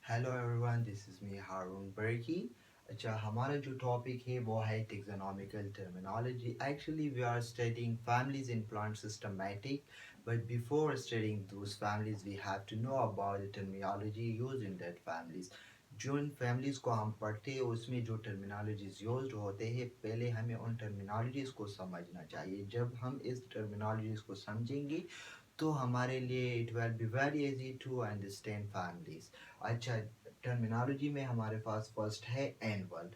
Hello everyone, this is me Haroon Barki. अच्छा, हमारा जो टॉपिक है वो है taxonomical terminology. Actually we are studying families in plant systematic, but before studying those families we have to know about the terminology use in that families. जो इन families को हम पढ़ते हैं उसमें जो टर्मिनोलॉजीज यूज होते हैं, पहले हमें उन टर्मिनोलॉजीज़ को समझना चाहिए। जब हम इस टर्मिनोलॉजीज़ को समझेंगे तो हमारे लिए it will be very easy to understand families. अच्छा, टर्मिनोलॉजी में हमारे पास फर्स्ट है एनुअल।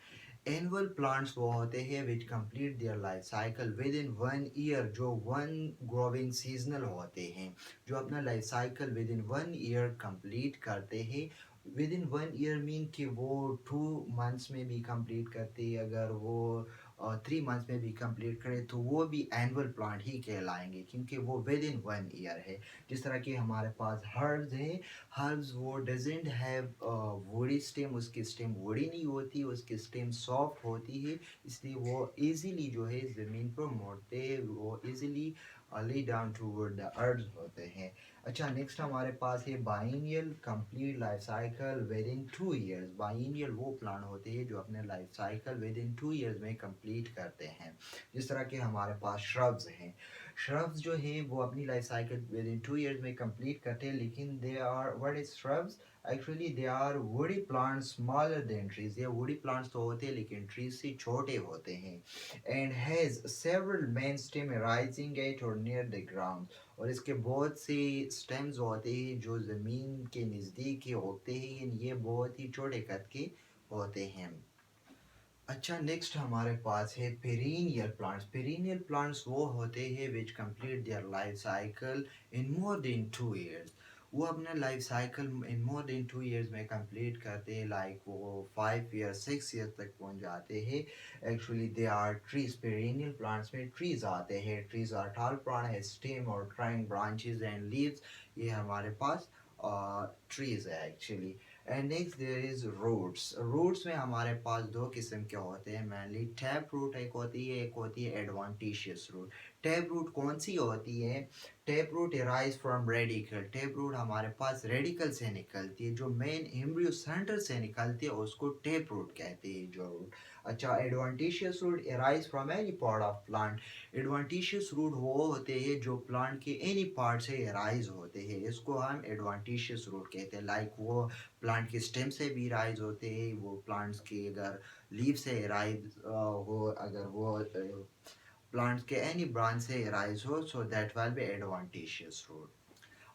एनुअल प्लांट्स वो होते हैं which complete their life cycle within 1 year, जो वन ग्रोविंग सीजनल होते हैं, जो अपना life cycle within 1 year complete करते हैं। विद इन 1 ईयर मीन कि वो 2 मंथ्स में भी कंप्लीट करते हैं। अगर वो 3 मंथ्स में भी कंप्लीट करे तो वो भी एनुअल प्लांट ही कहलाएंगे, क्योंकि वो विद इन 1 ईयर है। जिस तरह के हमारे पास हर्ब्स है, हर्ब्स वो डजेंट हैव वुडी स्टेम, उसकी स्टेम वुडी नहीं होती, उसकी स्टेम सॉफ्ट होती है, इसलिए वो इजीली जो है ज़मीन पर मोड़ते, वो easily lay down toward the earth होते हैं। अच्छा, नेक्स्ट हमारे पास है biennial, complete life cycle within 2 years. Biennial वो प्लांट होते हैं जो अपने life cycle within 2 years में कंप्लीट करते हैं। जिस तरह के हमारे पास श्रब्स हैं, श्रब्स जो है वो अपनी life cycle within 2 years में कंप्लीट करते हैं, लेकिन they are what is shrubs? Actually they are woody plants smaller than trees. ये वुडी प्लांट्स तो होते हैं लेकिन ट्रीज से छोटे होते हैं। And has several main stem rising at और नियर द ग्राउंड, और इसके बहुत से स्टेम्स होते हैं जो ज़मीन के नज़दीक ही होते हैं। ये बहुत ही छोटे कद के होते हैं। अच्छा, नेक्स्ट हमारे पास है पेरिनियल प्लांट्स। पेरिनियल प्लांट्स वो होते हैं which complete their life cycle in more than 2 years. वो अपना life cycle in more than 2 years में कंप्लीट करते हैं, लाइक वो 5 ईयर्स 6 ईयर्स तक पहुंच जाते हैं। Actually they are trees. Perennial plants में ट्रीज आते हैं। ट्रीज आर टॉल प्लांट है, स्टेम और ट्राइंग ब्रांचेस एंड लीव्स। ये हमारे पास ट्रीज है actually. And next there is roots. Roots में हमारे पास दो किस्म के होते हैं मेनली। टैप रूट एक होती है, एक होती है एडवांटिशियस रूट। टैप रूट कौन सी होती है? Tap root rise from radicle. Tap root हमारे पास रेडिकल से निकलती है, जो मेन एम्ब्रियो सेंटर से निकलती है उसको टैप रूट कहते हैं जो रूट। अच्छा, adventitious root rise from any part of plant. Adventitious root वो होते हैं जो प्लांट के एनी पार्ट से राइज होते हैं, इसको हम एडवांटिशियस रूट कहते हैं। लाइक वो प्लांट के स्टेम से भी राइज होते हैं, वो प्लांट्स की अगर लीव से राइज हो, अगर वो प्लांट्स के एनी ब्रांच से राइज हो, so that will be adventitious root.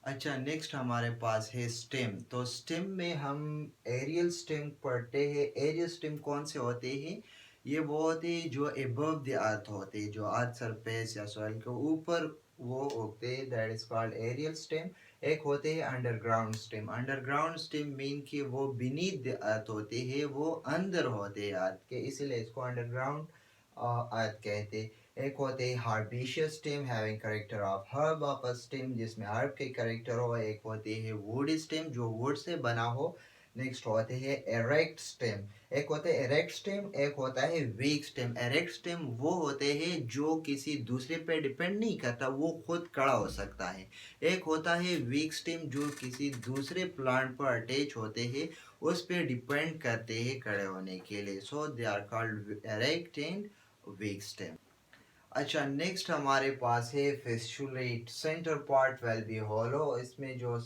अच्छा, नेक्स्ट हमारे पास है स्टेम। तो स्टेम में हम एरियल स्टेम पढ़ते हैं। एरियल स्टेम कौन से होते हैं? ये वो होते हैं जो एबव द अर्थ होते हैं, जो अर्थ सरफेस या सॉइल के ऊपर वो उगते हैं, that is called aerial stem. एक होते हैं underground stem. Underground stem mean कि वो बीनीथ द अर्थ होते हैं, वो अंदर होते हैं अर्थ के, इसीलिए इसको अंडरग्राउंड अर्थ कहते हैं। एक होते हैं herbaceous stem having character of herb of a stem, जिसमें हर्ब के करेक्टर हो। एक होते हैं वुड स्टेम, जो वुड से बना हो। नेक्स्ट होते हैं एरेक्ट स्टेम। एक होता है एरेक्ट स्टेम, एक होता है वीक स्टेम। एरेक्ट स्टेम वो होते हैं जो किसी दूसरे पे डिपेंड नहीं करता, वो खुद खड़ा हो सकता है। एक होता है वीक स्टेम जो किसी दूसरे प्लांट पर अटैच होते हैं, उस पर डिपेंड करते हैं खड़े होने के लिए। So they are called erect and weak stem. अच्छा, नेक्स्ट हमारे पास है fistulate. Centre part will be hollow. इसमें जो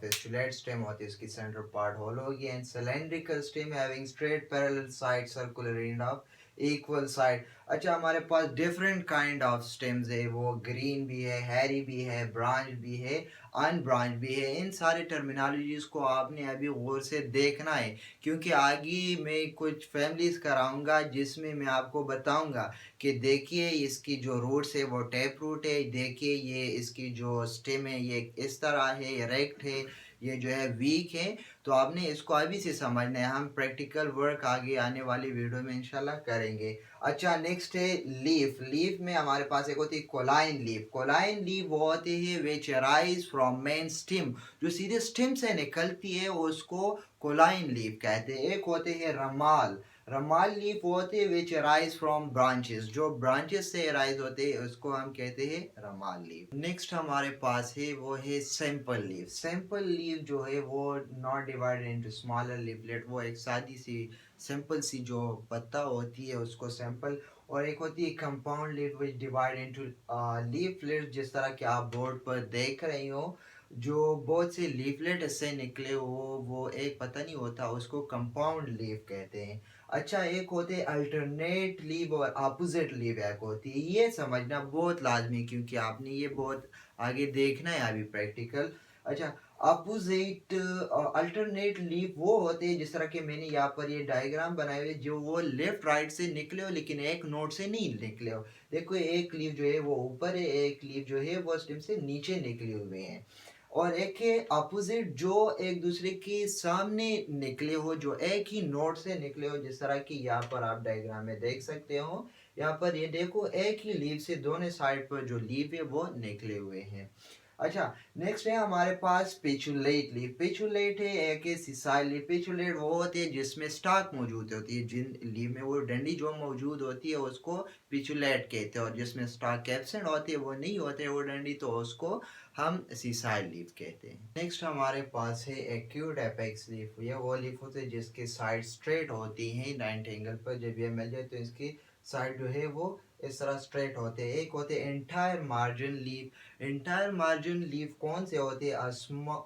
फेस्टुलेट स्टेम होती है इसकी सेंटर पार्ट होलो होगी। And cylindrical stem having straight parallel side circular end of equal side. अच्छा, हमारे पास डिफरेंट काइंड ऑफ स्टेम्स है, वो ग्रीन भी है, हैरी भी है, ब्रांच भी है, अनब्रांच भी है। इन सारे टर्मिनोलॉजीज को आपने अभी गौर से देखना है, क्योंकि आगे मैं कुछ फैमिलीज कराऊंगा जिसमें मैं आपको बताऊंगा कि देखिए इसकी जो रूट्स है वो टैप रूट है, देखिए ये इसकी जो स्टेम है ये इस तरह है, ये रेक्ट है, ये जो है वीक है। तो आपने इसको अभी से समझना है, हम प्रैक्टिकल वर्क आगे आने वाली वीडियो में इंशाल्लाह करेंगे। अच्छा, नेक्स्ट है लीफ। लीफ में हमारे पास एक होती है कोलाइन लीफ। कोलाइन लीफ वो होती है विच राइज फ्रॉम मेन स्टेम, जो सीधे स्टेम से निकलती है उसको कोलाइन लीफ कहते हैं। एक होते हैं रमाल। रमाल लीफ होते हैं विच राइज फ्रॉम ब्रांचेस, जो ब्रांचेस से राइज होते हैं उसको हम कहते हैं रमाल लीफ। नेक्स्ट हमारे पास है वो है सिंपल लीफ। सिंपल लीफ जो है वो not divided into smaller leaflet, वो एक सादी सी सिंपल सी जो पत्ता होती है उसको सिंपल, और एक होती है कंपाउंड लीफ विच डिवाइड इनटू लीफलेट, जिस तरह के आप बोर्ड पर देख रहे हो जो बहुत से लीफलेट इससे निकले हो, वो एक पता नहीं होता, उसको कंपाउंड लीफ कहते हैं। अच्छा, एक होते अल्टरनेट लीव और अपोजिट लीव एक होती है, ये समझना बहुत लाजमी क्योंकि आपने ये बहुत आगे देखना है अभी प्रैक्टिकल। अच्छा, अपोजिट अल्टरनेट लीव वो होते हैं जिस तरह के मैंने यहाँ पर ये डायग्राम बनाए हुए, जो वो लेफ्ट राइट से निकले हो लेकिन एक नोड से नहीं निकले हो। देखो एक लीव जो है वो ऊपर है, एक लीव जो है वो स्टेम से नीचे निकले हुए हैं, और एक है अपोजिट जो एक दूसरे के सामने निकले हो, जो एक ही नोड से निकले हो, जिस तरह की यहाँ पर आप डायग्राम में देख सकते हो। यहाँ पर ये देखो एक ही लीव से दोनों साइड पर जो लीव है वो निकले हुए हैं। अच्छा, नेक्स्ट है हमारे पास पेचुलेट लीफ। पेचुलेट है एक सिसाइल लीफ। पेचुलेट वो होती है जिसमें स्टाक मौजूद होती है, जिन लीफ में वो डंडी जो मौजूद होती है उसको पेचुलेट कहते हैं, और जिसमें स्टाक एब्सेंट होती है, वो नहीं होते है वो डंडी, तो उसको हम सिसाइल लीफ कहते हैं। नेक्स्ट हमारे पास है एक्यूट एपेक्स लीफ। ये वो लीफ होते हैं जिसके साइड स्ट्रेट होती हैं 90 एंगल पर, जब ये मिल जाए तो इसकी साइड जो है वो इस तरह स्ट्रेट होते हैं। एक होते हैं entire margin leaf. Entire margin leaf कौन से होते हैं?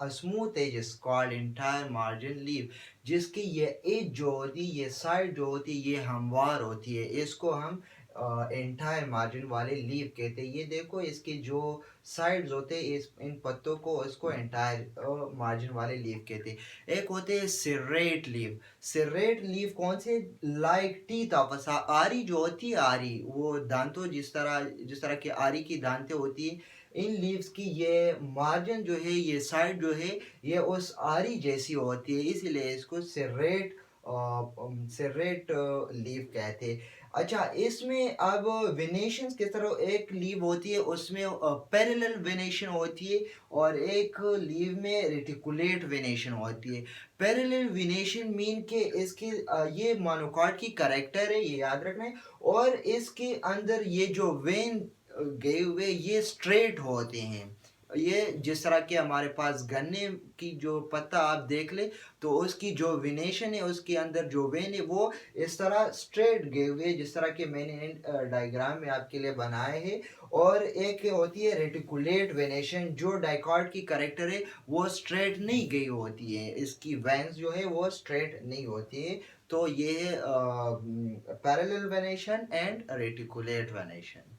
Smooth edge is called entire margin leaf, जिसकी ये एज जो होती है, ये साइड जो होती है, ये हमवार होती है, इसको हम एंटायर मार्जिन वाले लीफ कहते हैं। ये देखो इसके जो साइड्स होते हैं इस इन पत्तों को, इसको एंटायर मार्जिन वाले लीफ कहते हैं। एक होते हैं सिर्रेट लीफ। सिर्रेट लीफ कौन से? लाइक टीथ ऑफ आरी जो होती है, आरी वो दांतों जिस तरह की आरी की दांतें होती है, इन लीव्स की ये मार्जिन जो है, ये साइड जो है, ये उस आरी जैसी होती है, इसीलिए इसको सिर्रेट लीफ कहते हैं। अच्छा, इसमें अब वेनेशन किस तरह, एक लीव होती है उसमें पैरेलल वेनेशन होती है, और एक लीव में रेटिकुलेट वेनेशन होती है। पैरेलल वेनेशन मीन के इसकी ये मोनोकॉट की करेक्टर है, ये याद रखना है, और इसके अंदर ये जो वेन गए हुए ये स्ट्रेट होते हैं। ये जिस तरह के हमारे पास गन्ने की जो पत्ता आप देख ले, तो उसकी जो वेनेशन है उसके अंदर जो वेन है वो इस तरह स्ट्रेट गए हुए, जिस तरह के मैंने डायग्राम में आपके लिए बनाए हैं। और एक होती है रेटिकुलेट वेनेशन, जो डाइकॉट की करेक्टर है वो स्ट्रेट नहीं गई होती है, इसकी वेन्स जो है वो स्ट्रेट नहीं होती है। तो ये है parallel venation and reticulate venation.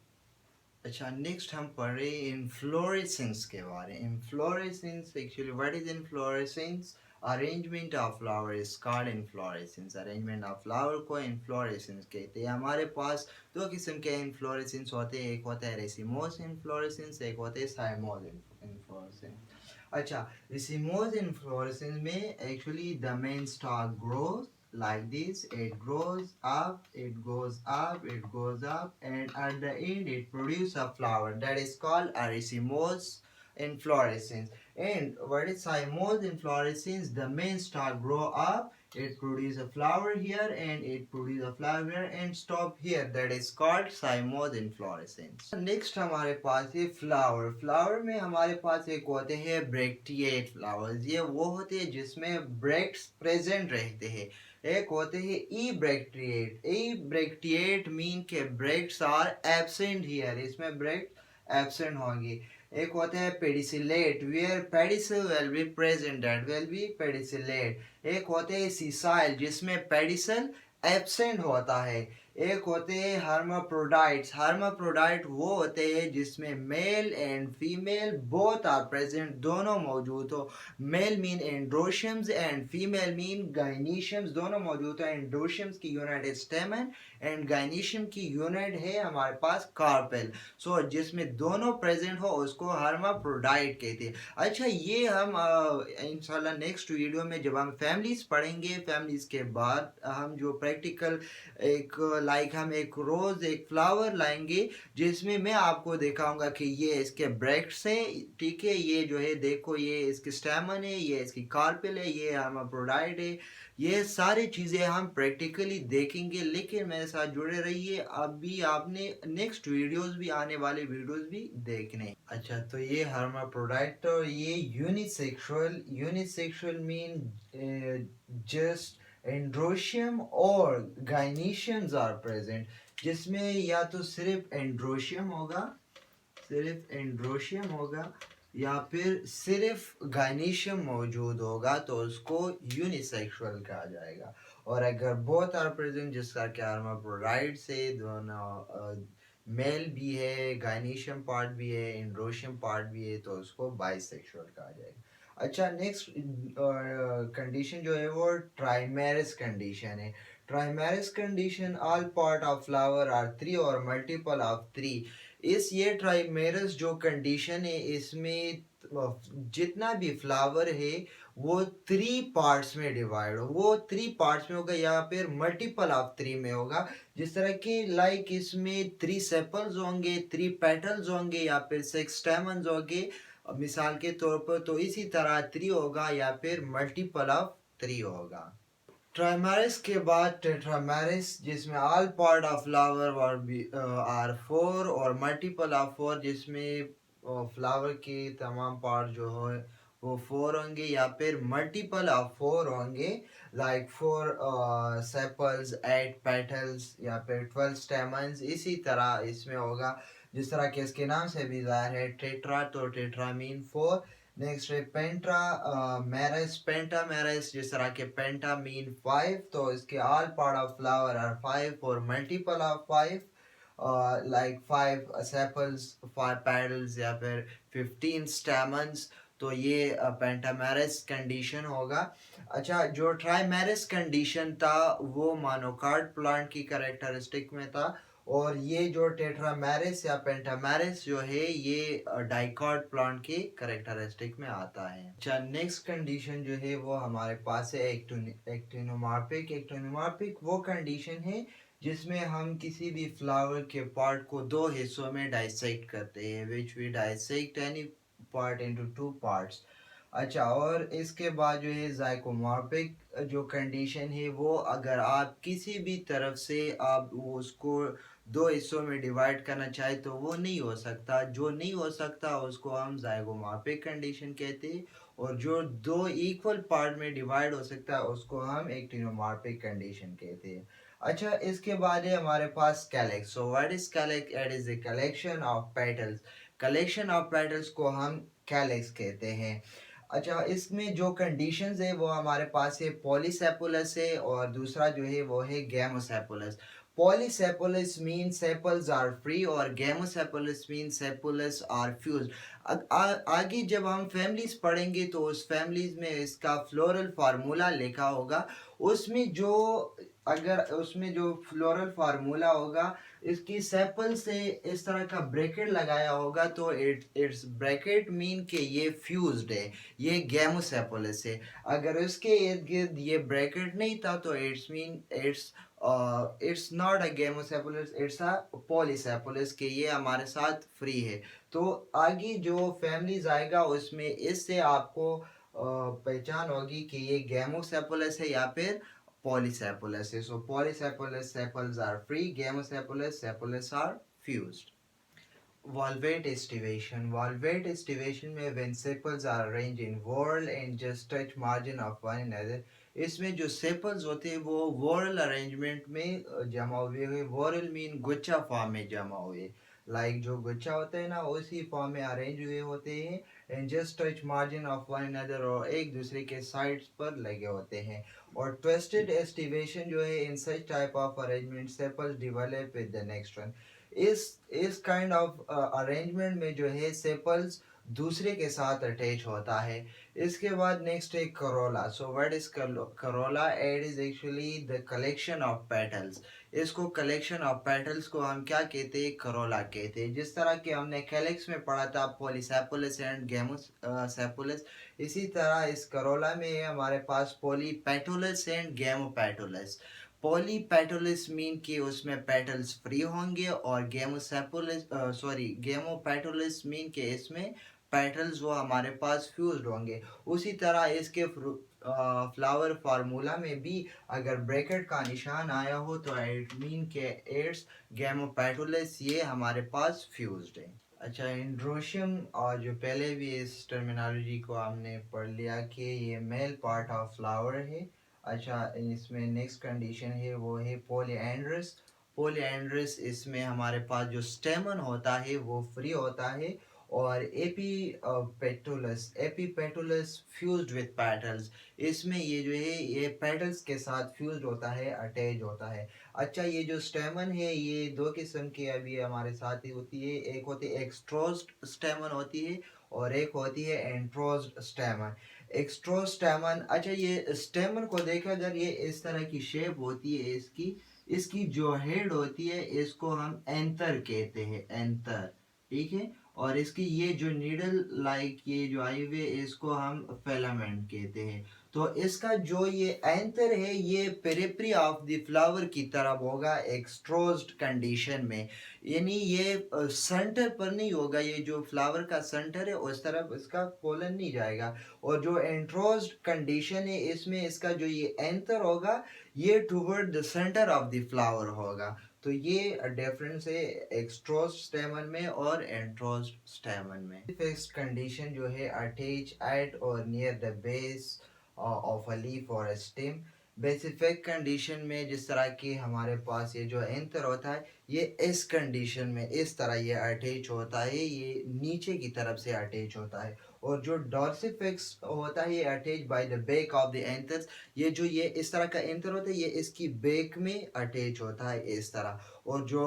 अच्छा, नेक्स्ट हम पढ़ रहे हैं इन्फ्लोरेसेंस के बारे में। Inflorescence actually what is inflorescence? Arrangement of flower is called inflorescence. Arrangement of flower को इन्फ्लोरेसेंस कहते हैं। हमारे पास दो किस्म के इन्फ्लोरेसेंस होते हैं, एक होता है रेसिमोस इन्फ्लोरेसेंस, एक होता है साइमोस इन्फ्लोरेसेंस। अच्छा, रेसिमोस इन्फ्लोरेसेंस में actually the main stock growth like this. It grows up, it goes up, it goes up, and at the end it produces a flower that is called a racemose inflorescence. And what is cymose inflorescence? The main stalk grow up, it produces a flower here, and it produces a flower here and stop here, that is called cymose inflorescence. Next हमारे पास है flower. Flower में हमारे पास एक होते हैं bracteate flowers. ये वो होते हैं जिसमें bracts present रहते हैं। एक होते हैं ebracteate. Ebracteate mean के ब्रेक्ट्स आर एब्सेंट हियर, इसमें ब्रेक्ट एब्सेंट होंगे। एक होता है pedicellate, where pedicel will be present, that will be pedicellate. एक होते हैं सीसाइल, जिसमें पेडिसल एब्सेंट होता है। एक होते हैं हर्माफ्रोडाइट्स। हर्माफ्रोडाइट वो होते हैं जिसमें male and female both are present, दोनों मौजूद हो। Male mean androeciums and female mean gynoeciums, दोनों मौजूद है। एंड्रोशियम्स की यूनिट है स्टेमन, एंड गाइनीशियम की यूनिट है हमारे पास कार्पेल। सो जिसमें दोनों प्रेजेंट हो उसको हर्माफ्रोडाइट कहते हैं। अच्छा, ये हम इंशाल्लाह नेक्स्ट वीडियो में जब हम फैमिलीज पढ़ेंगे, फैमिलीज के बाद हम जो प्रैक्टिकल एक लाइक हम एक रोज एक फ्लावर लाएंगे जिसमें मैं आपको दिखाऊंगा कि ये इसके ब्रेक्स हैं, ठीक है, ये जो है देखो ये इसकी स्टेमन है, ये इसकी कार्पेल है, ये हर्माफ्रोडाइट है। ये सारी चीज़ें हम प्रैक्टिकली देखेंगे, लेकिन मेरे साथ जुड़े रहिए। अभी आपने नेक्स्ट वीडियोस भी, आने वाले वीडियोस भी देखने हैं। अच्छा, तो ये हर्माफ्रोडाइट और ये unisexual, unisexual mean just androecium और गाइनीशियम्स आर प्रेजेंट, जिसमें या तो सिर्फ एंड्रोशियम होगा, सिर्फ एंड्रोशियम होगा, या फिर सिर्फ गाइनीशियम मौजूद होगा तो उसको यूनिसेक्सुअल कहा जाएगा। और अगर बोथ आर प्रेजेंट, जिसका कि हर्माफ्रोडाइट से दोनों मेल भी है, गाइनीशियम पार्ट भी है, एंड्रोशियम पार्ट भी है, तो उसको बाइसेक्सुअल कहा जाएगा। अच्छा, नेक्स्ट कंडीशन जो है वो ट्राइमेरस कंडीशन है। Trimerous condition, all part of flower are three और मल्टीपल ऑफ थ्री। इस ये ट्राइमेरस जो कंडीशन है, इसमें जितना भी फ्लावर है वो थ्री पार्ट्स में डिवाइड हो, वो थ्री पार्ट्स में होगा या फिर मल्टीपल ऑफ थ्री में होगा। जिस तरह के लाइक इसमें थ्री सेपल्स होंगे, थ्री पेटल्स होंगे, या फिर सिक्स स्टेमन्स होंगे मिसाल के तौर पर, तो इसी तरह थ्री होगा या फिर मल्टीपल ऑफ थ्री होगा। ट्राइमेरिस के बाद टेट्रामेरिस, जिसमें all part of flower are four और मल्टीपल ऑफ फोर, जिसमें फ्लावर के तमाम पार्ट जो है वो फोर होंगे या फिर मल्टीपल ऑफ फोर होंगे, like four sepals, eight petals, या फिर 12 स्टेमन्स। इसी तरह इसमें होगा, जिस तरह के इसके नाम से भी जाहिर है टेट्रा, तो टेट्रा मीन फोर। नेक्स्ट है पेंट्रा मैरस, पेंटा मैरस, जिस तरह के पेंटा मीन फाइव, तो इसके all part of flower are five और multiple of five, like five sepals, five petals, या फिर 15 स्टेमन्स, तो ये पेंटामेरस कंडीशन होगा। अच्छा, जो ट्राइमेरस कंडीशन था वो मोनोकार्ड प्लांट की करेक्टरिस्टिक में था, और ये जो टेट्रामेरिस या पेंटामेरिस जो है ये डाइकॉट प्लांट के करेक्टरिस्टिक में आता है। अच्छा, नेक्स्ट कंडीशन जो है वो हमारे पास है एक्टिनोमॉर्फिक। एक्टिनोमॉर्फिक वो कंडीशन है जिसमें हम किसी भी फ्लावर के पार्ट को दो हिस्सों में डाइसेक्ट करते हैं, which we dissect any part into two parts. अच्छा, और इसके बाद जो है जाइकोमॉर्फिक जो कंडीशन है वो, अगर आप किसी भी तरफ से आप वो उसको दो हिस्सों में डिवाइड करना चाहे तो वो नहीं हो सकता। जो नहीं हो सकता उसको हम जाइगोमॉर्फिक कंडीशन कहते हैं, और जो दो इक्वल पार्ट में डिवाइड हो सकता है उसको हम एक्टिनोमॉर्फिक कंडीशन कहते हैं। अच्छा, इसके बाद है हमारे पास calyx. So what is calyx? It is the collection of petals. Collection of petals को हम कैलेक्स कहते हैं। अच्छा, इसमें जो कंडीशंस है वो हमारे पास है पॉलीसेपुलस है, और दूसरा जो है वो है गैमोसेपुलस। पॉलीसेपुलस मीन सेपल्स आर फ्री, और गैमोसेपुलस मीन सेपुलस आर फ्यूज। आगे जब हम फैमिलीज पढ़ेंगे तो उस फैमिलीज में इसका फ्लोरल फार्मूला लिखा होगा, उसमें जो अगर उसमें जो फ्लोरल फार्मूला होगा इसकी सेपल से इस तरह का ब्रैकेट लगाया होगा, तो इट्स ब्रैकेट मीन के ये फ्यूज्ड है, ये गैमोसेपुलस है। अगर उसके इर्द गिर्द ये ब्रैकेट नहीं था तो it's mean it's not a gamosepalous, it's a polysepalous, के ये हमारे साथ फ्री है। तो आगे जो फैमिलीज आएगा उसमें इससे आपको पहचान होगी कि ये गैमोसेपुलस है या फिर polycephalus. So polycephalus sepals are free, gamocephalus sepals are fused. Valvate estivation. Valvate estivation में when sepals are arranged in whorl and just touch margin of one another, इसमें जो sepals होते हैं वो whorl arrangement में जमा हुए हुए, whorl mean गुच्छा फॉर्म में जमा हुए, लाइक जो गुच्छा होता है ना उसी फॉर्म में अरेंज हुए होते हैं, and just touch margin of one another, और एक दूसरे के साइड्स पर लगे होते हैं। और ट्विस्टेड एस्टिवेशन जो है, in such type of arrangement sepals develop with the next one. इस काइंड ऑफ अरेंजमेंट में जो है सेपल्स दूसरे के साथ अटैच होता है। इसके बाद नेक्स्ट है Corolla. So what is Corolla? It is actually the collection of petals. इसको कलेक्शन ऑफ पेटल्स को हम क्या कहते हैं? करोला कहते हैं। जिस तरह के हमने कैलेक्स में पढ़ा था पॉलीसेपुलस एंड गैमोसेपुलस, इसी तरह इस करोला में हमारे पास पॉलीपेटुलस एंड गैमोपेटुलस। पॉलीपेटल्स मीन कि उसमें पेटल्स फ्री होंगे, और गेमोपेटल्स मीन कि इसमें पेटल्स वो हमारे पास फ्यूज्ड होंगे। उसी तरह इसके फ्लावर फार्मूला में भी अगर ब्रैकेट का निशान आया हो तो इट मीन के इट्स गेमोपेटल्स, ये हमारे पास फ्यूज्ड है। अच्छा, इंड्रोशियम, और जो पहले भी इस टर्मिनोलॉजी को हमने पढ़ लिया कि ये मेल पार्ट ऑफ फ्लावर है। अच्छा, इसमें नेक्स्ट कंडीशन है वो है पॉलीएंड्रस। पॉलीएंड्रस इसमें हमारे पास जो स्टेमन होता है वो फ्री होता है, और एपीपेटुलस फ्यूज्ड विद पेटल्स, इसमें ये जो है ये पेटल्स के साथ फ्यूज्ड होता है, अटैच होता है। अच्छा, ये जो स्टेमन है ये दो किस्म की अभी हमारे साथ ही होती है, एक होती है एक्सट्रोज्ड स्टेमन होती है, और एक होती है एंट्रोज्ड स्टेमन। एक्सट्रोज्ड स्टेमन, अच्छा ये स्टेमन को देखा अगर ये इस तरह की शेप होती है इसकी, इसकी जो हेड होती है इसको हम एंथर कहते हैं, एंथर, ठीक है। और इसकी ये जो नीडल लाइक ये जो आई हुई है इसको हम फिलामेंट कहते हैं। तो इसका जो ये एंथर है ये पेरिफेरी ऑफ द फ्लावर की तरफ होगा एक्सट्रोज्ड कंडीशन में, यानी ये सेंटर पर नहीं होगा, ये जो फ्लावर का सेंटर है उस तरफ इसका पोलन नहीं जाएगा। और जो एंट्रोज्ड कंडीशन है इसमें इसका जो ये एंथर होगा ये toward the centre of the flower होगा। तो ये डिफरेंस है एक्सट्रोज्ड स्टेमन में और एंट्रोज्ड स्टेमन में। फिक्स्ड कंडीशन जो है अटैच एट और near the base of a leaf और स्टेम। बेसिफिक कंडीशन में जिस तरह की हमारे पास ये जो एंथर होता है ये इस कंडीशन में इस तरह ये अटैच होता है, ये नीचे की तरफ से अटैच होता है। और जो डॉर्सिफिक्स होता है ये attach by the back of the anthers, ये जो ये इस तरह का एंथर होता है ये इसकी बैक में अटैच होता है इस तरह। और जो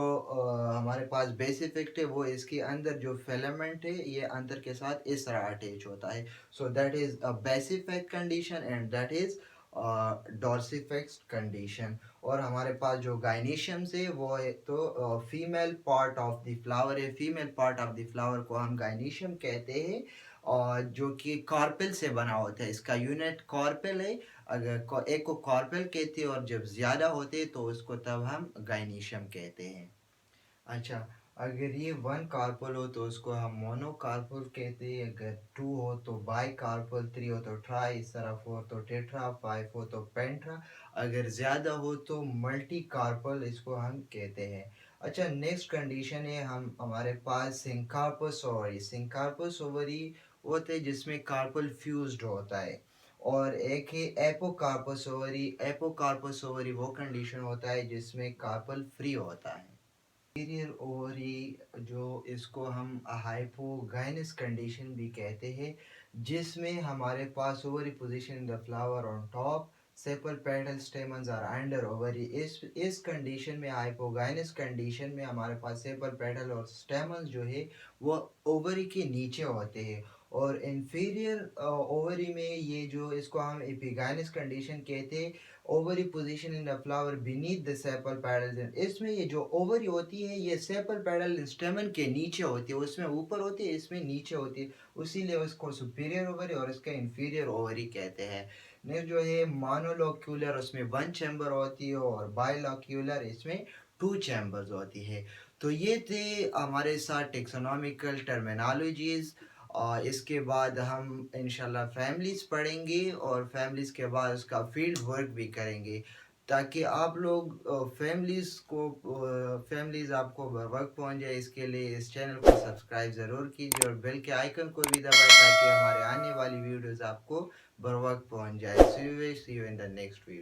हमारे पास बेसिफिक्ट है वो इसके अंदर जो फिलामेंट है ये अंदर के साथ इस तरह अटैच होता है। So that is a basifixed condition and that is dorsifixed condition. और हमारे पास जो गाइनेशियम है वो है तो female part of the flower है, female part of the flower को हम गाइनेशियम कहते हैं, और जो कि कार्पेल से बना होता है, इसका यूनिट कार्पेल है। अगर एक को कार्पेल कहते हैं और जब ज़्यादा होते हैं तो उसको तब हम गाइनेशियम कहते हैं। अच्छा, अगर ये वन कार्पल हो तो उसको हम मोनोकार्पल कहते हैं, अगर टू हो तो बाई कार्पल, थ्री हो तो ट्राई, इस तरह फोर तो टेट्रा, फाइव हो तो पेंट्रा, अगर ज़्यादा हो तो मल्टी कार्पल इसको हम कहते हैं। अच्छा, नेक्स्ट कंडीशन है हम हमारे पास सिंकार्पस ओवरी। सिंकार्पस ओवरी होते हैं जिसमें कार्पल फ्यूज्ड होता है, और एक है एपोकार्पस ओवरी। एपोकार्पस ओवरी वो कंडीशन होता है जिसमें कार्पल फ्री होता है। इंटीरियर ओवरी जो इसको हम हाइपोगाइनस कंडीशन भी कहते हैं, जिसमें हमारे पास ovary position in the flower on top, sepal petal stamens are under ovary. इस कंडीशन में हाइपोगाइनस कंडीशन में हमारे पास सेपल पेटल और स्टेमन्स जो है वो ओवरी के नीचे होते हैं। और इंफीरियर ओवरी में ये जो इसको हम एपिगाइनस कंडीशन कहते हैं, ovary position in the flower beneath the sepal pedals. इसमें ये जो ओवरी होती है ये सेपल पेडल स्टेमन के नीचे होती है, उसमें ऊपर होती है इसमें नीचे होती है, उसीलिए उसको सुपीरियर ओवरी और इसका इंफीरियर ओवरी कहते हैं। नेक्स्ट जो है मोनोलोक्यूलर, उसमें वन चैम्बर होती है, और बाइलोक्यूलर इसमें टू चैम्बर्स होती है। तो ये थे हमारे साथ टेक्सोनॉमिकल टर्मिनोलॉजीज, और इसके बाद हम इंशाल्लाह फैमिलीज पढ़ेंगे, और फैमिलीज के बाद उसका फील्ड वर्क भी करेंगे, ताकि आप लोग फैमिलीज आपको बर वक्त पहुँच जाए। इसके लिए इस चैनल को सब्सक्राइब ज़रूर कीजिए और बेल के आइकन को भी दबाएं ताकि हमारे आने वाली वीडियोस आपको बर वक्त पहुँच जाए। See you in the next video.